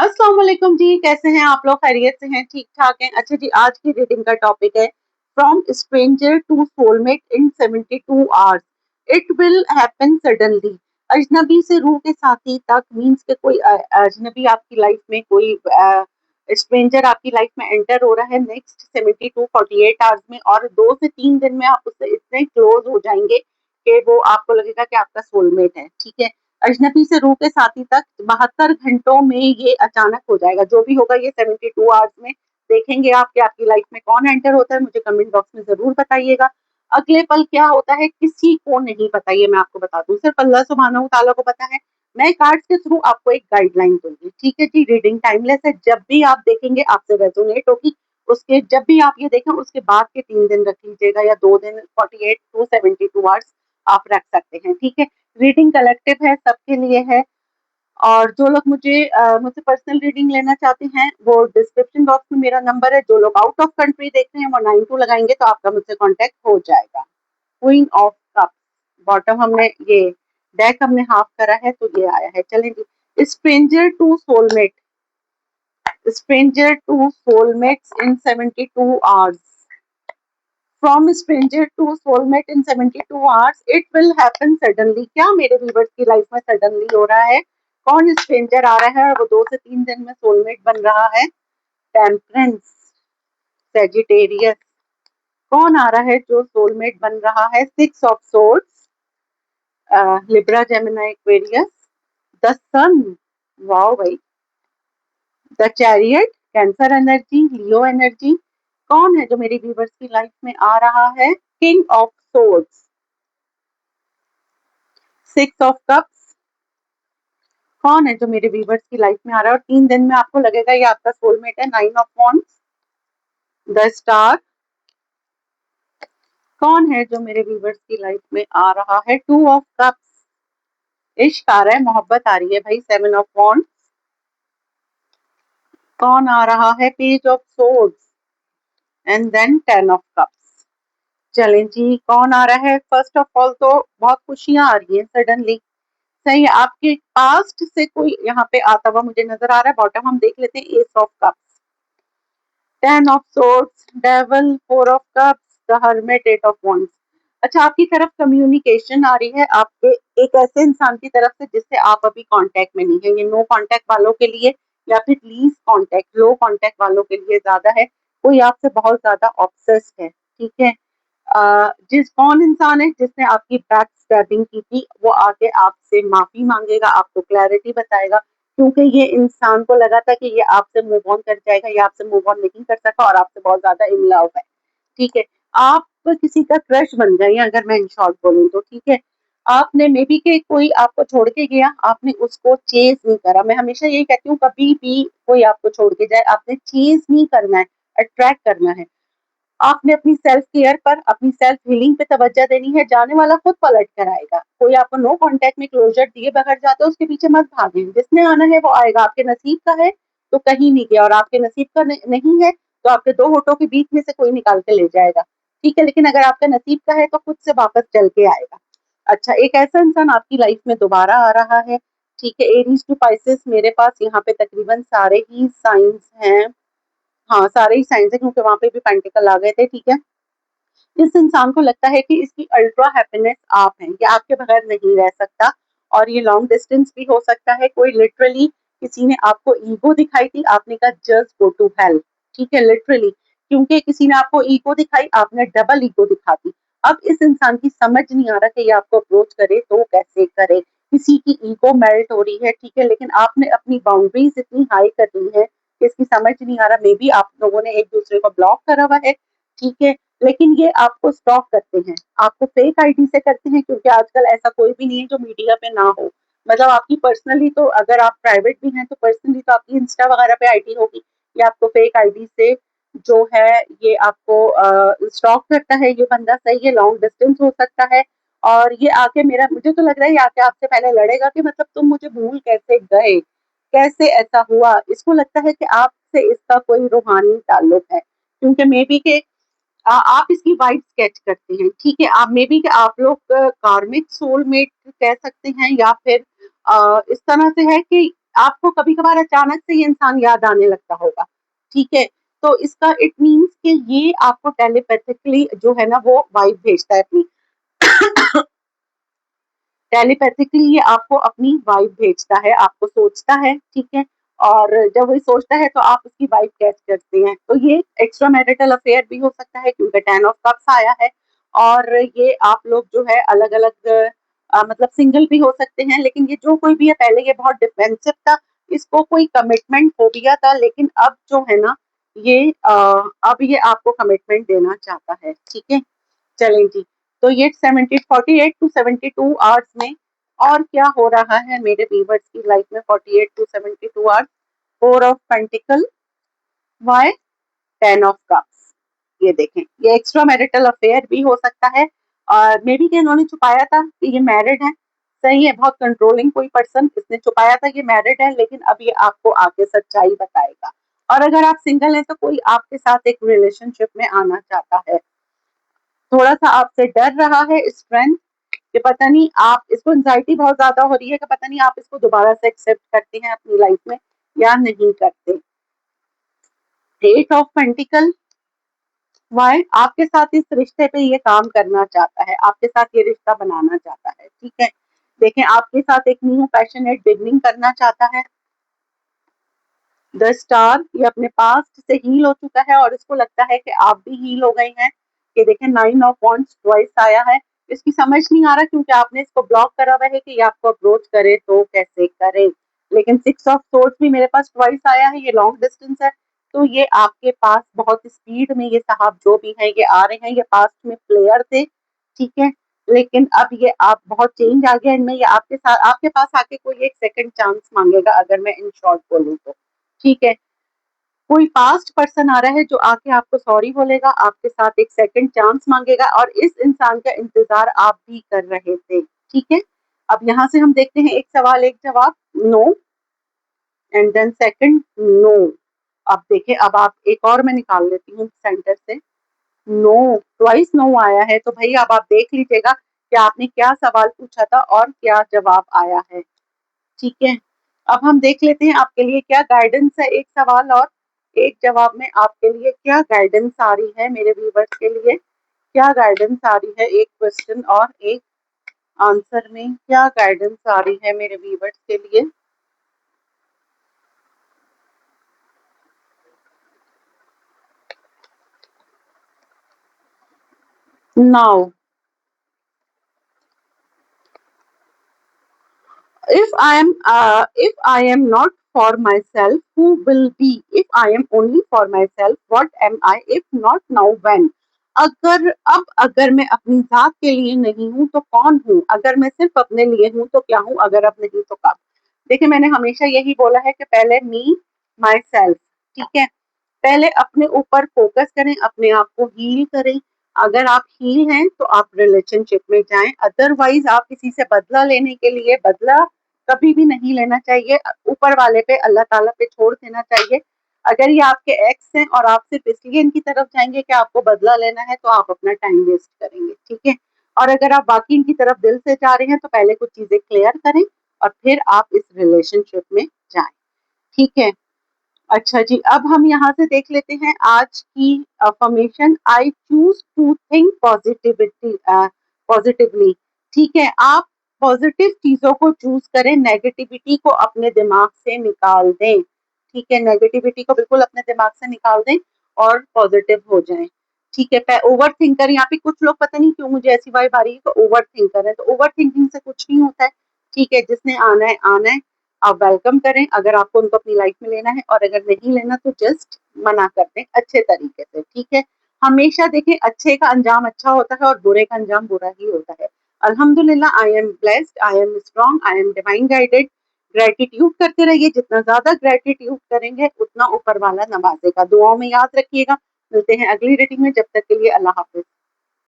अस्सलाम वालेकुम जी, कैसे हैं आप लोग? खैरियत से हैं? ठीक-ठाक हैं? अच्छा जी, आज की रीडिंग का टॉपिक है from stranger to soulmate in 72 hours, it will happen suddenly. अजनबी से रूह के साथी तक मीन्स के कोई अजनबी आपकी लाइफ में कोई स्ट्रेंजर आपकी लाइफ में एंटर हो रहा है नेक्स्ट 72 48 आवर्स में, और 2 से 3 दिन में आप उससे इतने क्लोज हो जाएंगे कि वो आपको लगेगा कि आपका सोलमेट है। ठीक है, अजनबी से रूह के साथी तक 72 घंटों में ये अचानक हो जाएगा। जो भी होगा ये 72 आवर्स में देखेंगे आप कि आपकी लाइफ में कौन एंटर होता है। मुझे कमेंट बॉक्स में जरूर बताइएगा। अगले पल क्या होता है किसी को नहीं पता, ये मैं आपको बता दूं, सिर्फ अल्लाह सुब्हानहू व तआला को पता है। मैं कार्ड्स के थ्रू आपको एक गाइडलाइन दूंगी। ठीक है जी, रीडिंग टाइमलेस है, जब भी आप देखेंगे आपसे रेजोनेट होगी। उसके जब भी आप ये देखें उसके बाद के 3 दिन रख लीजिएगा या 2 दिन, 48 टू 72 आवर्स आप रख सकते हैं। ठीक है, रीडिंग कलेक्टिव है, सबके लिए है। और जो लोग मुझसे पर्सनल रीडिंग लेना चाहते हैं वो डिस्क्रिप्शन बॉक्स में मेरा नंबर है। जो लोग आउट ऑफ कंट्री देख रहे हैं वो 92 लगाएंगे तो आपका मुझसे कांटेक्ट हो जाएगा। क्वीन ऑफ कप, बॉटम हमने ये डेक हमने हाफ करा है तो ये आया है। चलें जी, stranger to soulmate, stranger to soulmates in 72 hours, from stranger to soulmate in 72 hours, it will happen suddenly. क्या मेरे व्यूवर्स की लाइफ में सडनली हो रहा है? कौन स्ट्रेंजर आ रहा है और वो 2 से 3 दिन में सोलमेट बन रहा है? Temperance, Sagittarius. कौन आ रहा है जो सोलमेट बन रहा है? 6 of swords, Libra, Gemini, Aquarius, the sun, wow भाई, the chariot, cancer energy, Leo energy. कौन है जो मेरी व्यूवर्स की लाइफ में आ रहा है? King of swords, 6 of cups. कौन है जो मेरे व्यूवर्स की लाइफ में आ रहा है और 3 दिन में आपको लगेगा ये आपका सोलमेट है? 9 ऑफ वॉन्ड्स, द स्टार। कौन है जो मेरे व्यूवर्स की लाइफ में आ रहा है? 2 ऑफ कप्स, इश्क आ रहा है, मोहब्बत आ रही है भाई। 7 ऑफ वॉन्ड्स। कौन आ रहा है? Page of swords and then 10 of cups. चलें जी, कौन आ रहा है? फर्स्ट ऑफ ऑल तो बहुत खुशियां आ रही हैं सडनली। सही है, आपके पास्ट से कोई यहाँ पे आता हुआ मुझे नजर आ रहा है। बॉटम हम देख लेते हैं, S of cups, 10 of swords, devil, 4 of cups, the hermit, 8 of wands. अच्छा, आपकी तरफ कम्युनिकेशन आ रही है आपके एक ऐसे इंसान की तरफ से जिससे आप अभी कांटेक्ट में नहीं है। ये नो कांटेक्ट वालों के लिए या फिर लीस्ट कांटेक्ट, लो कांटेक्ट वालों के लिए ज्यादा है। कोई आपसे बहुत ज्यादा ऑब्सेस्ड है। ठीक है, जिस कौन इंसान है जिसने आपकी बैक स्टैबिंग की थी वो आके आपसे माफी मांगेगा, आपको क्लैरिटी बताएगा, क्योंकि ये इंसान को लगा था कि ये आपसे मूव ऑन कर जाएगा, ये आपसे मूव ऑन नहीं कर सका और आपसे बहुत ज्यादा इन लव है। ठीक है, आप किसी का क्रश बन गए अगर मैं इन शॉर्ट बोलूँ तो। ठीक है, आपने मे बी के कोई आपको छोड़ के गया, आपने उसको चेज नहीं करा। मैं हमेशा यही कहती हूँ, कभी भी कोई आपको छोड़ के जाए आपने चेज नहीं करना है, अट्रैक्ट करना है। आपने अपनी सेल्फ केयर पर, अपनी सेल्फ हीलिंग पे तवज्जो देनी है। जाने वाला खुद पलट कर आएगा। कोई आपको नो कांटेक्ट में क्लोजर दिए बगैर जाता है उसके पीछे मत भागे। जिसने आना है वो आएगा। आपके नसीब का है तो कहीं नहीं गया, और आपके नसीब का नहीं है तो आपके 2 होठों के बीच में से कोई निकाल के ले जाएगा। ठीक है, लेकिन अगर आपका नसीब का है तो खुद से वापस चल के आएगा। अच्छा, एक ऐसा इंसान आपकी लाइफ में दोबारा आ रहा है। ठीक है, एरीज टू पाइसेस, मेरे पास यहाँ पे तकरीबन सारे ही साइंस हैं। हाँ, सारे ही साइंस है क्योंकि वहां पे भी पेंटिकल आ गए थे। ठीक है, इस इंसान को लगता है कि इसकी अल्ट्रा हैप्पीनेस आप हैं, ये आपके बगैर नहीं रह सकता। और ये लॉन्ग डिस्टेंस भी हो सकता है। कोई लिटरली किसी ने आपको ईगो दिखाई थी, आपने कहा जस्ट गो टू हेल। ठीक है, लिटरली, क्योंकि किसी ने आपको ईगो दिखाई, आपने डबल ईगो दिखा दी। अब इस इंसान की समझ नहीं आ रहा कि ये आपको अप्रोच करे तो कैसे करे। किसी की ईगो मेल्ट हो रही है। ठीक है, लेकिन आपने अपनी बाउंड्रीज इतनी हाई कर दी है कि इसकी समझ नहीं आ रहा। मे बी आप लोगों ने एक दूसरे को ब्लॉक करा हुआ है। ठीक है, लेकिन ये आपको स्टॉक करते हैं, आपको फेक आईडी से करते हैं, क्योंकि आजकल ऐसा कोई भी नहीं है जो मीडिया पे ना हो। मतलब आपकी पर्सनली तो, अगर आप प्राइवेट भी हैं तो पर्सनली तो आपकी इंस्टा वगैरह पे आईडी होगी। ये आपको फेक आईडी से जो है ये आपको स्टॉक करता है। ये बंदा सही है, लॉन्ग डिस्टेंस हो सकता है। और ये आके मेरा, मुझे तो लग रहा है ये आके आपसे पहले लड़ेगा कि मतलब तुम मुझे भूल कैसे गए, कैसे ऐसा हुआ। इसको लगता है कि आपसे इसका कोई रूहानी ताल्लुक है, क्योंकि मे बी के आप इसकी वाइब स्केच करते हैं। ठीक है, आप मे बी कि आप लोग कार्मिक सोलमेट कह सकते हैं, या फिर इस तरह से है कि आपको कभी कभार अचानक से ये इंसान याद आने लगता होगा, ठीक है। तो इसका इट मीन्स कि ये आपको टेलीपैथिकली जो है ना वो वाइब भेजता है अपनी टेलीपैथिकली ये आपको अपनी वाइब भेजता है, आपको सोचता है, ठीक है। और जब वो सोचता है तो आप उसकी वाइब कैच करते हैं। तो ये एक्स्ट्रा मैरिटल अफेयर भी हो सकता है क्योंकि 10 ऑफ कप्स आया है। और ये आप लोग जो है अलग अलग मतलब सिंगल भी हो सकते हैं, लेकिन ये जो कोई भी है, पहले ये बहुत डिफेंसिव था, इसको कोई कमिटमेंट फोबिया था, लेकिन अब जो है ना ये अब ये आपको कमिटमेंट देना चाहता है, ठीक है। चलें जी। तो ये 48 टू 72 आवर्स में और क्या हो रहा है मेरे व्यूवर्स की लाइफ में 48 to 72 hours. 4 of pentacles, why 10 of cups. ये देखें, ये एक्स्ट्रा मैरिटल अफेयर भी हो सकता है और मे बी कि इन्होंने छुपाया था कि ये मैरिड है। सही है, बहुत कंट्रोलिंग कोई पर्सन, इसने छुपाया था ये मैरिड है, लेकिन अब ये आपको आगे सच्चाई बताएगा। और अगर आप सिंगल हैं तो कोई आपके साथ एक रिलेशनशिप में आना चाहता है। थोड़ा सा आपसे डर रहा है स्ट्रेंथ, कि पता नहीं आप इसको एंजाइटी बहुत ज्यादा हो रही है कि पता नहीं आप इसको दोबारा से एक्सेप्ट करते हैं अपनी लाइफ में या नहीं करते। 8 ऑफ पेंटिकल, वाई आपके साथ इस रिश्ते पे ये काम करना चाहता है, आपके साथ ये रिश्ता बनाना चाहता है, ठीक है। देखें, आपके साथ एक न्यू पैशनेट बिगनिंग करना चाहता है। द स्टार, ये अपने पास्ट से हील हो चुका है और इसको लगता है कि आप भी हील हो गए हैं। ये देखें, 9 ऑफ वॉन्ड्स ट्वाइस आया है। इसकी समझ नहीं आ रहा क्योंकि आपने इसको ब्लॉक करा हुआ है कि ये आपको अप्रोच करे तो कैसे करे। लेकिन 6 ऑफ सोर्ड्स भी मेरे पास ट्वाइस आया है, ये लॉन्ग डिस्टेंस है। तो ये आपके पास बहुत स्पीड में ये साहब जो भी हैं ये आ रहे हैं, ये पास्ट में प्लेयर थे, ठीक है। लेकिन अब ये आप बहुत चेंज आ गया इनमें, ये आपके साथ आपके पास आके कोई एक सेकंड चांस मांगेगा, अगर मैं इन शॉर्ट बोलूँ तो, ठीक है। कोई पास्ट पर्सन आ रहा है जो आके आपको सॉरी बोलेगा, आपके साथ एक सेकंड चांस मांगेगा और इस इंसान का इंतजार आप भी कर रहे थे, ठीक है। अब यहाँ से हम देखते हैं, एक सवाल एक जवाब, no and then second no. अब देखिए, अब आप एक और मैं निकाल लेती हूँ सेंटर से। नो, ट्वाइस नो आया है, तो भाई अब आप देख लीजिएगा कि आपने क्या सवाल पूछा था और क्या जवाब आया है, ठीक है। अब हम देख लेते हैं आपके लिए क्या गाइडेंस है, एक सवाल और एक जवाब में आपके लिए क्या गाइडेंस आ रही है मेरे व्यूवर्स के लिए। क्या गाइडेंस आ रही है एक क्वेश्चन और एक आंसर में, क्या गाइडेंस आ रही है मेरे व्यूवर्स के लिए। Now if I am not for myself, who will be? If I am only for myself, what am I? If not now, when? अगर मैं अपनी जात के लिए नहीं हूँ तो कौन हूँ? अगर मैं सिर्फ अपने लिए हूँ तो क्या हूँ? अगर अब नहीं तो कब? देखिए, मैंने हमेशा यही बोला है कि पहले मी माई सेल्फ, ठीक है। पहले अपने ऊपर फोकस करें, अपने आप को हील करें। अगर आप हील हैं तो आप रिलेशनशिप में जाएं, अदरवाइज आप किसी से बदला लेने के लिए, बदला कभी भी नहीं लेना चाहिए, ऊपर वाले पे, अल्लाह ताला पे छोड़ देना चाहिए। अगर ये आपके एक्स हैं और आप सिर्फ इसलिए इनकी तरफ जाएंगे कि आपको बदला लेना है, तो आप अपना टाइम वेस्ट करेंगे, ठीक है। और अगर आप बाकी इनकी तरफ दिल से जा रहे हैं तो पहले कुछ चीजें क्लियर करें और फिर आप इस रिलेशनशिप में जाएं, ठीक है। अच्छा जी, अब हम यहाँ से देख लेते हैं आज की affirmation, I choose to think positively, ठीक है। आप पॉजिटिव चीजों को चूज करें, नेगेटिविटी को अपने दिमाग से निकाल दें, ठीक है। नेगेटिविटी को बिल्कुल अपने दिमाग से निकाल दें और पॉजिटिव हो जाएं, ठीक है। ओवर थिंकर, यहाँ पे कुछ लोग, पता नहीं क्यों मुझे ऐसी वाइब आ रही है तो ओवर थिंकर है, तो ओवर थिंकिंग से कुछ नहीं होता है, ठीक है। जिसने आना है आना है, आप वेलकम करें अगर आपको उनको अपनी लाइफ में लेना है, और अगर नहीं लेना तो जस्ट मना कर दें अच्छे तरीके से, ठीक है। हमेशा देखें, अच्छे का अंजाम अच्छा होता है और बुरे का अंजाम बुरा ही होता है। अल्हम्दुलिल्लाह, I am blessed, I am strong, I am divine guided. Gratitude करते रहिए, जितना ज्यादा ग्रेटिट्यूड करेंगे उतना ऊपर वाला नवाजेगा। दुआओं में याद रखिएगा। मिलते हैं अगली रीडिंग में, जब तक के लिए अल्लाह हाफिज।